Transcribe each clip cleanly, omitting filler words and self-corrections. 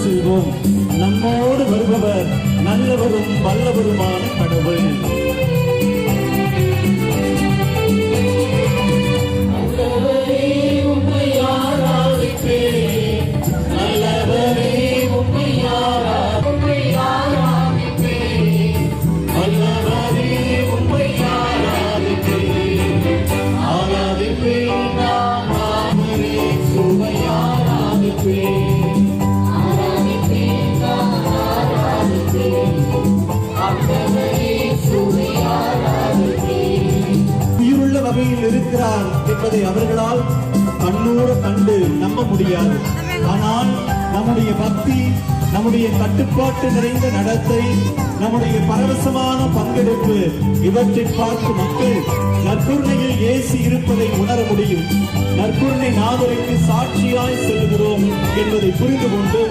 செல்வோம். நம்மோடு வருபவர் நல்லவரும் வல்லவருமான கடவுள். இருக்கிறார் என்பதை அவர்களால் கண்ணூர கண்டு நம்ப முடியாது. ஆனால் நம்முடைய பக்தி, நம்முடைய கட்டுப்பாட்டு நிறைந்த நடத்தை, நம்முடைய பரவசமான பங்கெடுப்பு இவற்றை பார்த்து மக்கள் நற்கருணையில் இயேசு இருப்பதை உணர முடியும். நற்கருணை நாதருக்கு சாட்சியாய் செல்கிறோம் என்பதை புரிந்து கொண்டு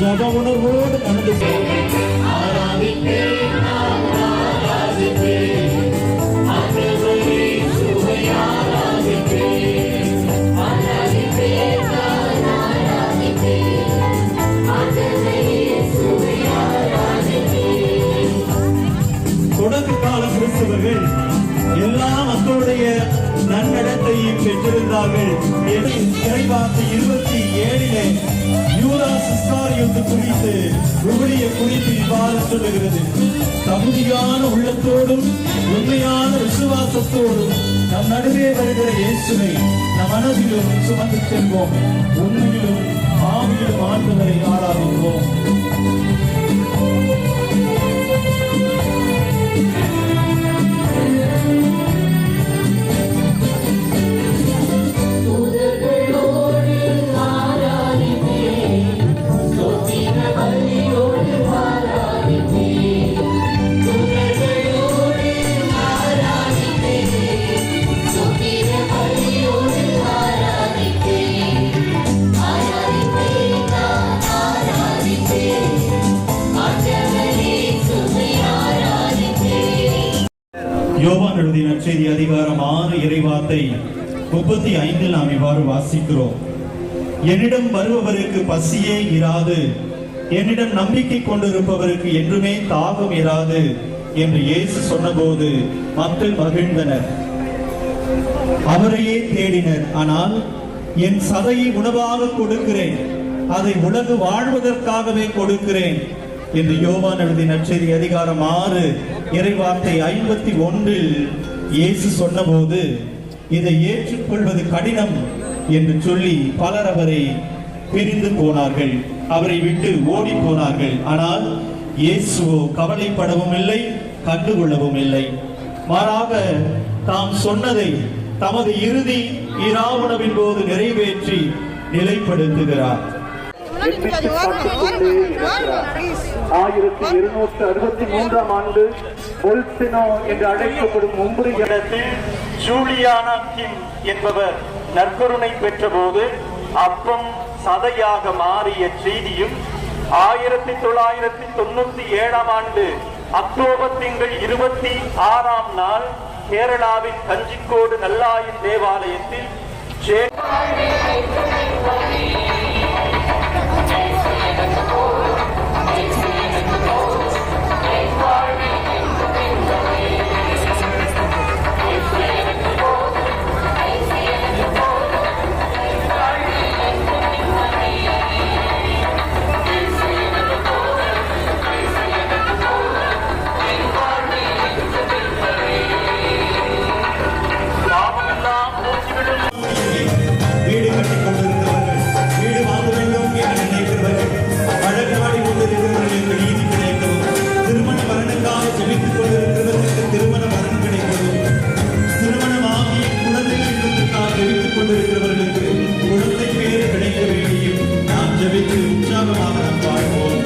ஜப உணர்வோடு நடந்து தொடக்க கால கிறிஸ்தவர்கள் எல்லா மக்களுடைய நன்னடத்தையும் பெற்றிருந்தார்கள். இறைவார்த்தை 27 யூதாஸ் இஸ்காரியோத்து குறித்து விவிலிய குறித்து இவ்வாறு சொல்லுகிறது: தகுதியான உள்ளத்தோடும் உண்மையான விசுவாசத்தோடும் நம் நடுவே வருகிற இயேசுவை நம் மனதிலும் சுமந்து செல்வோம். உண்மையிலும் ஆவியிலும் ஆண்டவரை ஆராதிப்போம். யோவான் எழுதிய நற்செய்தி அதிகாரம் 6 இறைவார்த்தை 35 நாம் இவ்வாறு வாசிக்கிறோம்: என்னிடம் வருபவருக்கு பசியே இராது, என்னிடம் நம்பிக்கை கொண்டிருப்பவருக்கு என்றுமே தாகம் இராது என்று இயேசு சொன்னபோது மக்கள் மகிழ்ந்தனர், அவரையே தேடினர். ஆனால் என் சதையை உணவாக கொடுக்கிறேன், அதை உலகு வாழ்வதற்காகவே கொடுக்கிறேன் என்று யோவான் எழுதிய நற்செய்தி அதிகாரம் 6 இறைவார்த்தை 51 இயேசு சொன்னபோது இதை ஏற்றுக்கொள்வது கடினம் என்று சொல்லி பலர் அவரை பிரிந்து போனார்கள், அவரை விட்டு ஓடி போனார்கள். ஆனால் இயேசுவோ கவலைப்படவும் இல்லை, கண்டுகொள்ளவும் இல்லை. மாறாக தாம் சொன்னதை தமது இறுதி இராவுணவின் போது நிறைவேற்றி நிலைப்படுத்துகிறார். 1263 ஆண்டு பொல்சினோ என்று அழைக்கப்படும் மும்புரி இடத்தில் ஜூலியானா கிம் என்பவர் நற்கருணை பெற்ற போது அப்பம் சதையாக மாறிய செய்தியும் 1997 ஆண்டு அக்டோபர் திங்கள் 26ஆம் நாள் கேரளாவின் கஞ்சிக்கோடு நல்லாயின் தேவாலயத்தில் வீடு கட்டிக் கொண்டிருக்கிறவர்கள், வீடு வாங்க வேண்டும் என்று நினைக்கிறவர்கள், வழக்கு நாடி கொண்டிருக்கிறவர்களுக்கு நீதி கிடைக்கவும், திருமண வரனுக்காக ஜெபித்துக் கொண்டிருக்கிறவர்களுக்கு திருமண வரன் கிடைக்கவும், திருமணமாகி குழந்தை இல்லத்திற்காக ஜெபித்துக் கொண்டிருக்கிறவர்களுக்கு குழந்தை பேறு கிடைக்க வேண்டியும் நாம் ஜெபித்து உற்சாகமாக நாம் வாழ்வோம்.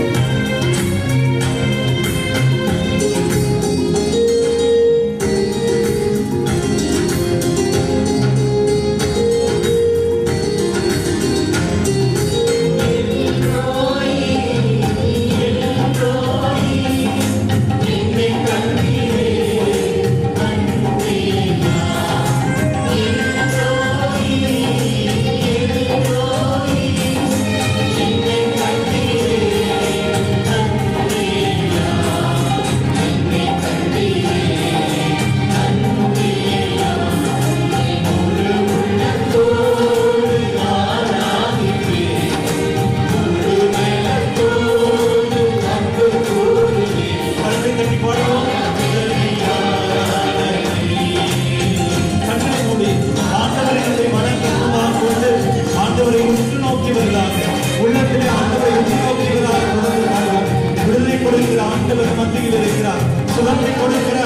ஆண்டவர் மத்தியில் இருக்கிறார். சுகத்தை கொடுக்கிற